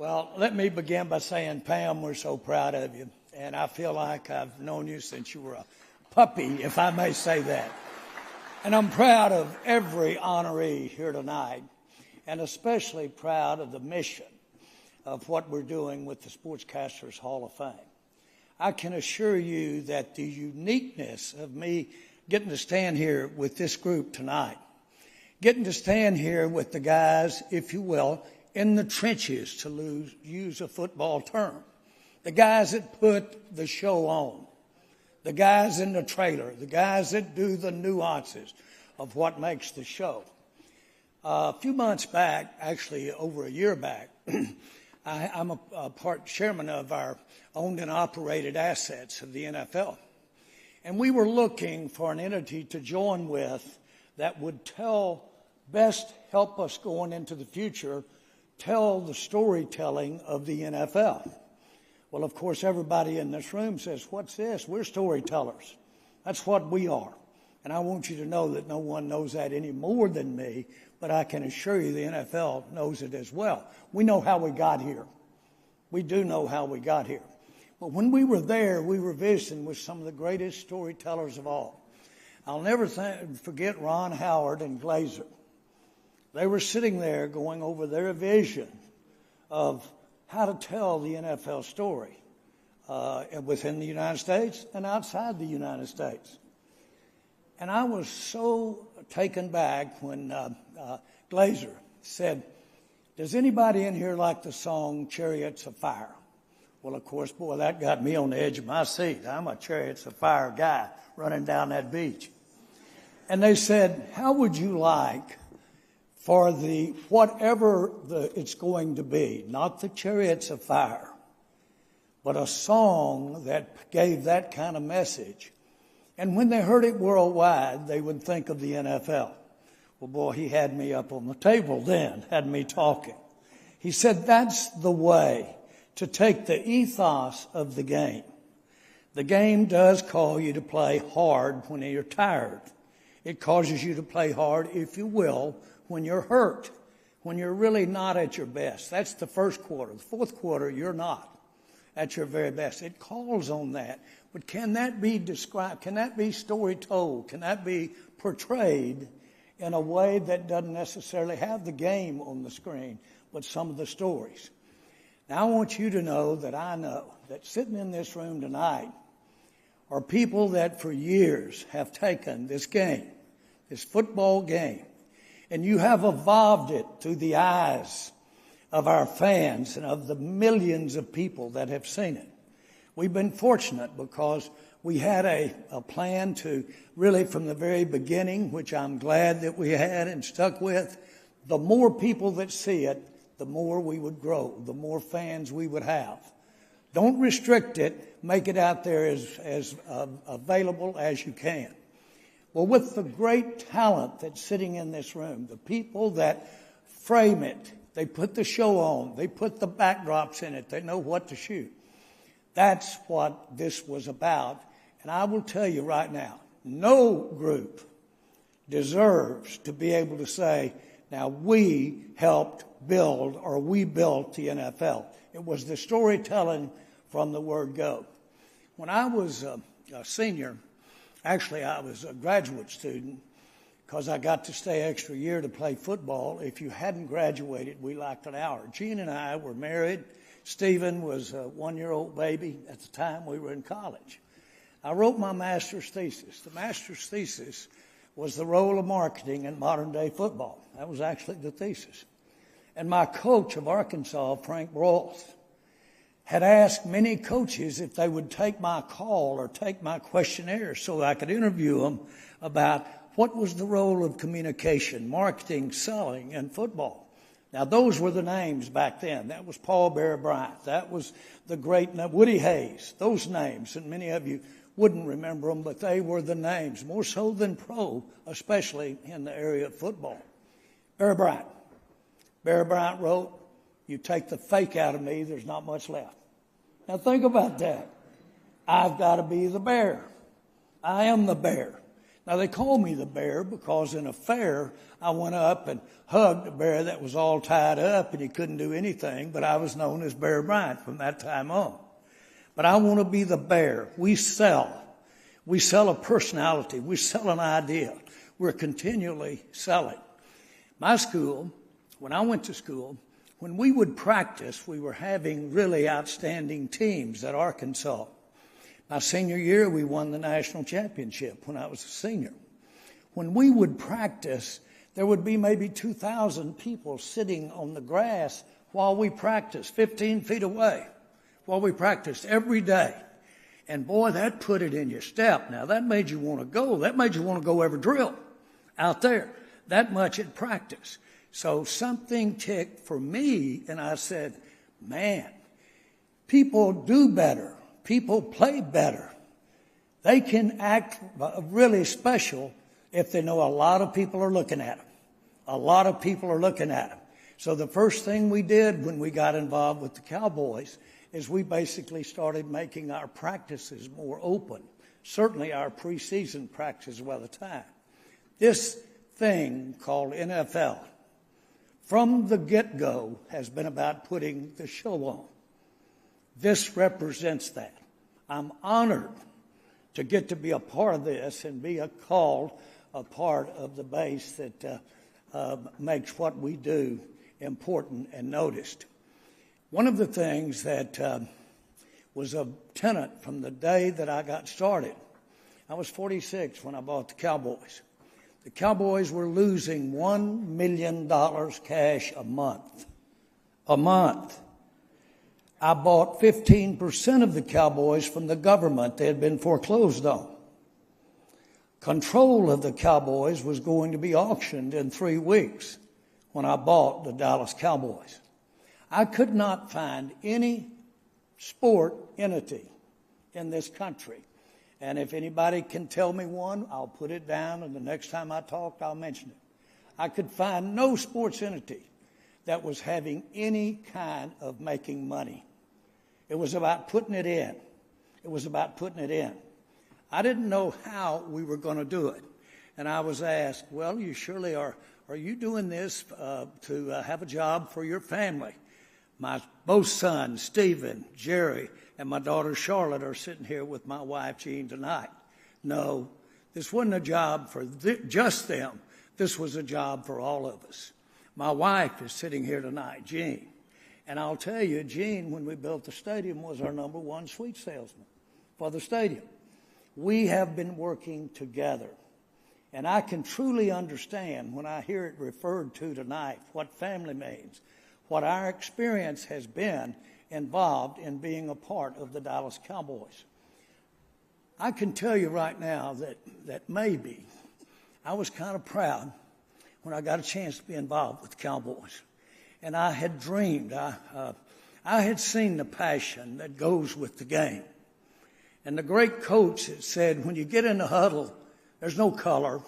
Well, let me begin by saying, Pam, we're so proud of you. And I feel like I've known you since you were a puppy, if I may say that. And I'm proud of every honoree here tonight, and especially proud of the mission of what we're doing with the Sportscasters Hall of Fame. I can assure you that the uniqueness of me getting to stand here with this group tonight, getting to stand here with the guys, if you will, in the trenches, to use a football term, the guys that put the show on, the guys in the trailer, the guys that do the nuances of what makes the show. A few months back, actually over a year back, I'm a part chairman of our owned and operated assets of the NFL. And we were looking for an entity to join with that would best help us going into the future, tell the storytelling of the NFL. Well, of course, everybody in this room says, what's this? We're storytellers. That's what we are. And I want you to know that no one knows that any more than me, but I can assure you the NFL knows it as well. We know how we got here. We do know how we got here. But when we were there, we were visiting with some of the greatest storytellers of all. I'll never forget Ron Howard and Glazer. They were sitting there going over their vision of how to tell the NFL story within the United States and outside the United States. And I was so taken back when Glazer said, does anybody in here like the song Chariots of Fire? Well, of course, boy, that got me on the edge of my seat. I'm a Chariots of Fire guy running down that beach. And they said, how would you like for it's going to be, not the Chariots of Fire, but a song that gave that kind of message? And when they heard it worldwide, they would think of the NFL. Well, boy, he had me up on the table then, had me talking. He said, that's the way to take the ethos of the game. The game does call you to play hard when you're tired. It causes you to play hard, if you will, when you're hurt, when you're really not at your best. That's the first quarter. The fourth quarter, you're not at your very best. It calls on that. But can that be described? Can that be story told? Can that be portrayed in a way that doesn't necessarily have the game on the screen, but some of the stories? Now, I want you to know that I know that sitting in this room tonight are people that for years have taken this game, this football game, and you have evolved it through the eyes of our fans and of the millions of people that have seen it. We've been fortunate because we had a plan to really from the very beginning, which I'm glad that we had and stuck with. The more people that see it, the more we would grow, the more fans we would have. Don't restrict it. Make it out there as available as you can. Well, with the great talent that's sitting in this room, the people that frame it, they put the show on, they put the backdrops in it, they know what to shoot. That's what this was about. And I will tell you right now, no group deserves to be able to say, now we helped build or we built the NFL. It was the storytelling from the word go. When I was a senior, actually I was a graduate student because I got to stay extra year to play football. If you hadn't graduated, we lacked an hour. Gene and I were married. Stephen was a one-year-old baby at the time we were in college. I wrote my master's thesis. The master's thesis was the role of marketing in modern-day football. That was actually the thesis. And my coach of Arkansas, Frank Broyles, had asked many coaches if they would take my call or take my questionnaire so I could interview them about what was the role of communication, marketing, selling in football. Now, those were the names back then. That was Paul Bryant. That was the great Woody Hayes. Those names, and many of you wouldn't remember them, but they were the names, more so than pro, especially in the area of football. Barry Bryant. Barry Bryant wrote, you take the fake out of me, there's not much left. Now, think about that. I've got to be the bear. I am the bear. Now, they called me the bear because in a fair, I went up and hugged a bear that was all tied up and he couldn't do anything, but I was known as Bear Bryant from that time on. But I want to be the bear. We sell. We sell a personality. We sell an idea. We're continually selling. My school, when I went to school, when we would practice, we were having really outstanding teams at Arkansas. My senior year, we won the national championship when I was a senior. When we would practice, there would be maybe 2,000 people sitting on the grass while we practiced, 15 feet away, while we practiced every day. And boy, that put it in your step. Now, that made you want to go. That made you want to go every drill out there. That much at practice. So something ticked for me, and I said, man, people do better. People play better. They can act really special if they know a lot of people are looking at them. A lot of people are looking at them. So the first thing we did when we got involved with the Cowboys is we basically started making our practices more open. Certainly our preseason practices by the time. This thing called NFL, from the get-go, has been about putting the show on. This represents that. I'm honored to get to be a part of this and be called a part of the base that makes what we do important and noticed. One of the things that was a tenet from the day that I got started, I was 46 when I bought the Cowboys. The Cowboys were losing $1 million cash a month. A month. I bought 15% of the Cowboys from the government. They had been foreclosed on. Control of the Cowboys was going to be auctioned in 3 weeks when I bought the Dallas Cowboys. I could not find any sport entity in this country. And if anybody can tell me one, I'll put it down, and the next time I talk, I'll mention it. I could find no sports entity that was having any kind of making money. It was about putting it in. It was about putting it in. I didn't know how we were going to do it. And I was asked, well, you surely are you doing this to have a job for your family? My both sons, Stephen, Jerry, and my daughter Charlotte are sitting here with my wife Jean tonight. No, this wasn't a job for just them. This was a job for all of us. My wife is sitting here tonight, Jean. And I'll tell you, Jean, when we built the stadium, was our number one suite salesman for the stadium. We have been working together. And I can truly understand when I hear it referred to tonight what family means, what our experience has been involved in being a part of the Dallas Cowboys. I can tell you right now that maybe I was kind of proud when I got a chance to be involved with the Cowboys. And I had dreamed, I had seen the passion that goes with the game. And the great coach had said, when you get in the huddle, there's no color,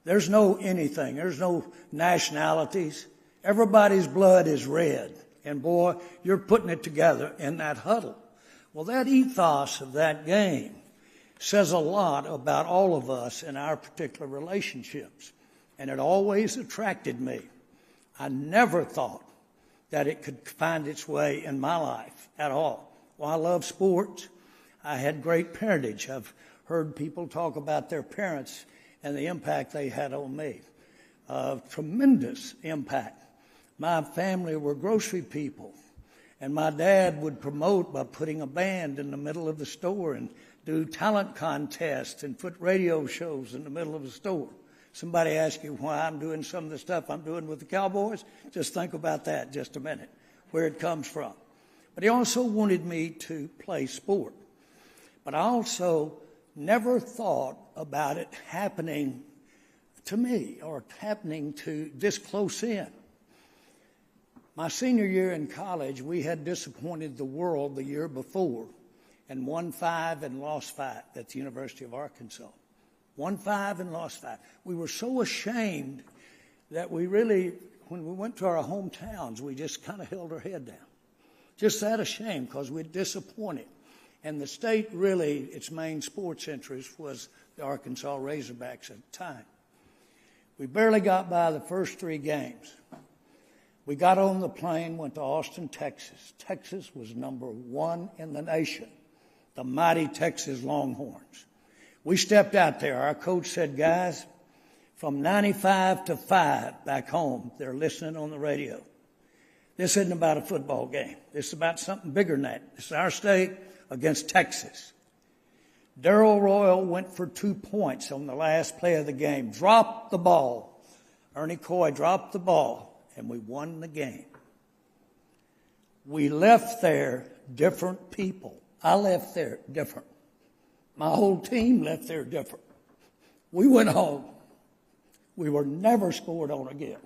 there's no anything, there's no nationalities. Everybody's blood is red. And boy, you're putting it together in that huddle. Well, that ethos of that game says a lot about all of us in our particular relationships. And it always attracted me. I never thought that it could find its way in my life at all. Well, I love sports. I had great parentage. I've heard people talk about their parents and the impact they had on me. Tremendous impact. My family were grocery people, and my dad would promote by putting a band in the middle of the store and do talent contests and put radio shows in the middle of the store. Somebody asks you why I'm doing some of the stuff I'm doing with the Cowboys, just think about that just a minute, where it comes from. But he also wanted me to play sport. But I also never thought about it happening to me or happening to this close in. My senior year in college, we had disappointed the world the year before and won 5 and lost 5 at the University of Arkansas. Won 5 and lost 5. We were so ashamed that we really, when we went to our hometowns, we just kind of held our head down. Just that ashamed because we're disappointed. And the state really, its main sports interest was the Arkansas Razorbacks at the time. We barely got by the first 3 games. We got on the plane, went to Austin, Texas. Texas was number 1 in the nation, the mighty Texas Longhorns. We stepped out there. Our coach said, guys, from 95 to 5 back home, they're listening on the radio. This isn't about a football game. This is about something bigger than that. This is our state against Texas. Darrell Royal went for 2 points on the last play of the game. Dropped the ball. Ernie Coy dropped the ball, and we won the game. We left there different people. I left there different. My whole team left there different. We went home. We were never scored on again.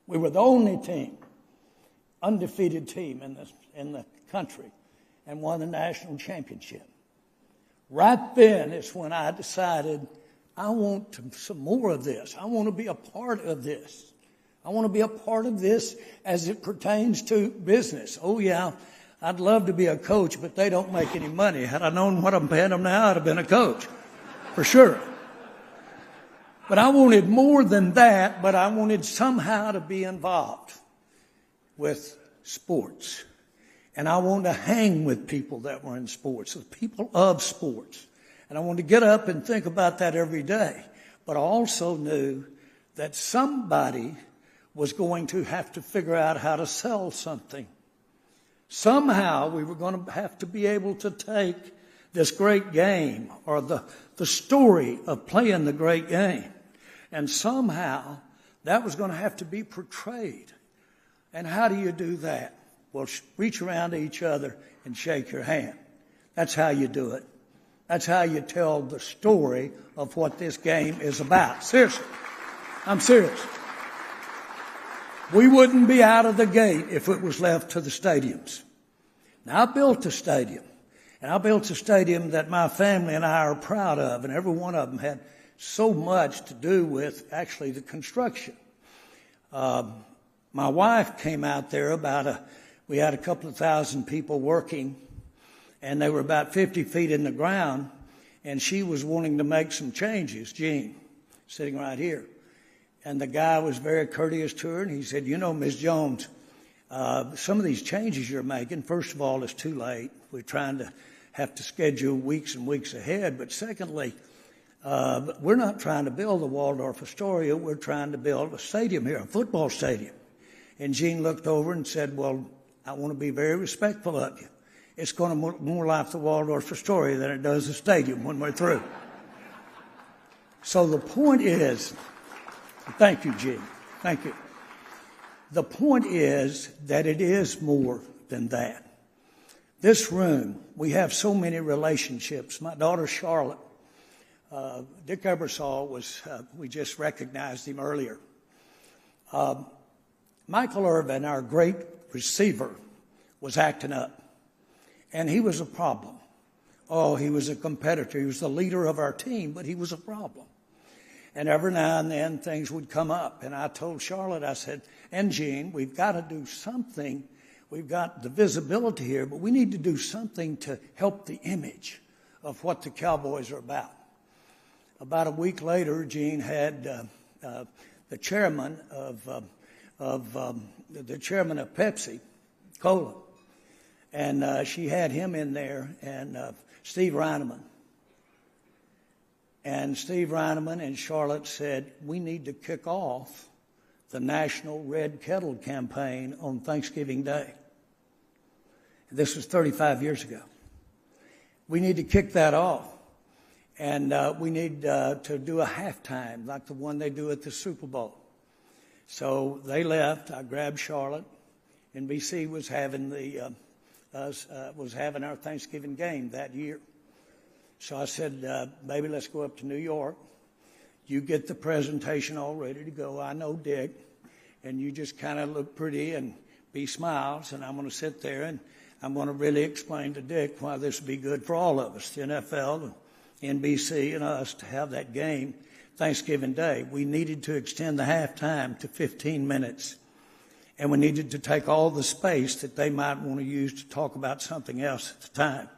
We were the only team, undefeated team in the country, and won the national championship. Right then is when I decided I want some more of this. I want to be a part of this. I want to be a part of this as it pertains to business. Oh, yeah, I'd love to be a coach, but they don't make any money. Had I known what I'm paying them now, I'd have been a coach, for sure. But I wanted more than that, but I wanted somehow to be involved with sports. And I wanted to hang with people that were in sports, the people of sports. And I wanted to get up and think about that every day. But I also knew that somebody was going to have to figure out how to sell something. Somehow we were going to have to be able to take this great game or the story of playing the great game. And somehow that was going to have to be portrayed. And how do you do that? Well, reach around to each other and shake your hand. That's how you do it. That's how you tell the story of what this game is about. Seriously. I'm serious. We wouldn't be out of the gate if it was left to the stadiums. Now, I built a stadium. And I built a stadium that my family and I are proud of. And every one of them had so much to do with actually the construction. My wife came out there we had a couple of thousand people working, and they were about 50 feet in the ground, and she was wanting to make some changes, Jean, sitting right here. And the guy was very courteous to her, and he said, you know, Ms. Jones, some of these changes you're making, first of all, it's too late. We're trying to have to schedule weeks and weeks ahead. But secondly, we're not trying to build the Waldorf Astoria. We're trying to build a stadium here, a football stadium. And Jean looked over and said, well, I want to be very respectful of you. It's going to look more like the Waldorf Astoria than it does the stadium when we're through. So the point is, thank you, Jean. Thank you. The point is that it is more than that. This room, we have so many relationships. My daughter Charlotte, Dick Ebersol we just recognized him earlier. Michael Irvin, our great receiver, was acting up. And he was a problem. Oh, he was a competitor. He was the leader of our team, but he was a problem. And every now and then things would come up. And I told Charlotte, I said, and Jean, we've got to do something. We've got the visibility here, but we need to do something to help the image of what the Cowboys are about. About a week later, Jean had the chairman of Pepsi Cola, and she had him in there, and Steve Reineman. And Steve Reineman and Charlotte said, we need to kick off the National Red Kettle campaign on Thanksgiving Day. This was 35 years ago. We need to kick that off. And we need to do a halftime like the one they do at the Super Bowl. So they left. I grabbed Charlotte. NBC was having our Thanksgiving game that year. So I said, baby, let's go up to New York. You get the presentation all ready to go. I know Dick. And you just kind of look pretty and be smiles. And I'm going to sit there and I'm going to really explain to Dick why this would be good for all of us, the NFL and NBC and us, to have that game Thanksgiving Day. We needed to extend the halftime to 15 minutes. And we needed to take all the space that they might want to use to talk about something else at the time.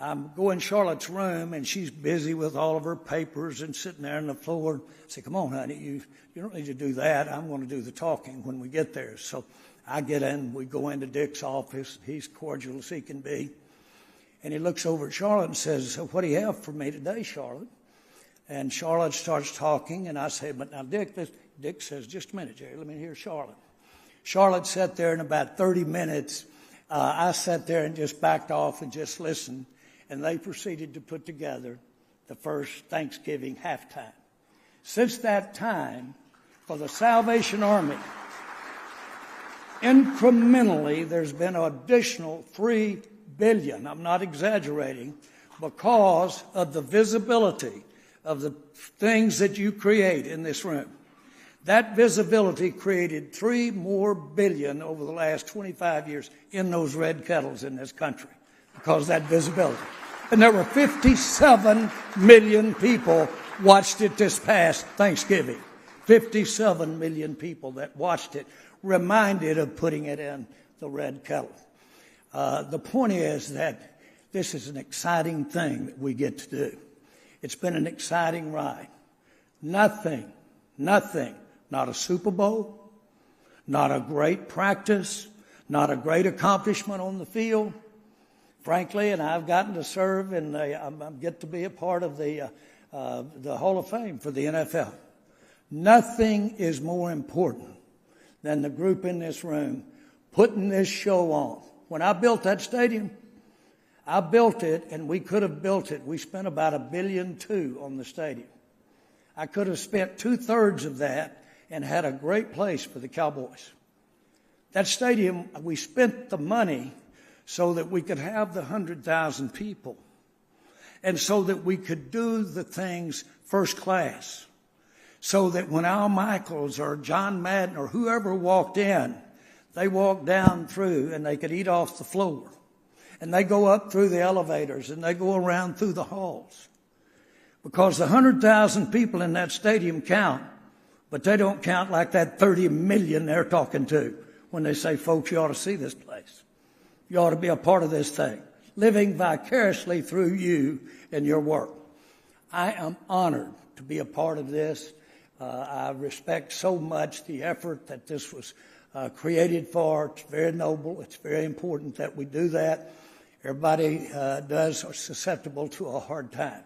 I'm going to Charlotte's room, and she's busy with all of her papers and sitting there on the floor. I say, come on, honey, you don't need to do that. I'm going to do the talking when we get there. So I get in. We go into Dick's office. He's cordial as he can be. And he looks over at Charlotte and says, so what do you have for me today, Charlotte? And Charlotte starts talking, and I say, but now, Dick says, just a minute, Jerry, let me hear Charlotte. Charlotte sat there in about 30 minutes. I sat there and just backed off and just listened, and they proceeded to put together the first Thanksgiving halftime. Since that time, for the Salvation Army, incrementally, there's been an additional $3 billion, I'm not exaggerating, because of the visibility of the things that you create in this room. That visibility created $3 more billion over the last 25 years in those red kettles in this country because of that visibility. And there were 57 million people watched it this past Thanksgiving. 57 million people that watched it, reminded of putting it in the red kettle. The point is that this is an exciting thing that we get to do. It's been an exciting ride. Nothing, not a Super Bowl, not a great practice, not a great accomplishment on the field. Frankly, and I've gotten to serve and I get to be a part of the Hall of Fame for the NFL. Nothing is more important than the group in this room putting this show on. When I built that stadium, I built it, and we could have built it. We spent about $1.2 billion on the stadium. I could have spent 2/3 of that and had a great place for the Cowboys. That stadium, we spent the money so that we could have the 100,000 people and so that we could do the things first class, so that when Al Michaels or John Madden or whoever walked in, they walked down through and they could eat off the floor. And they go up through the elevators and they go around through the halls. Because the 100,000 people in that stadium count, but they don't count like that 30 million they're talking to when they say, folks, you ought to see this place. You ought to be a part of this thing, living vicariously through you and your work. I am honored to be a part of this. I respect so much the effort that this was created for. It's very noble. It's very important that we do that. Everybody are susceptible to a hard time.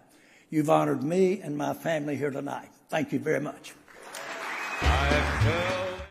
You've honored me and my family here tonight. Thank you very much.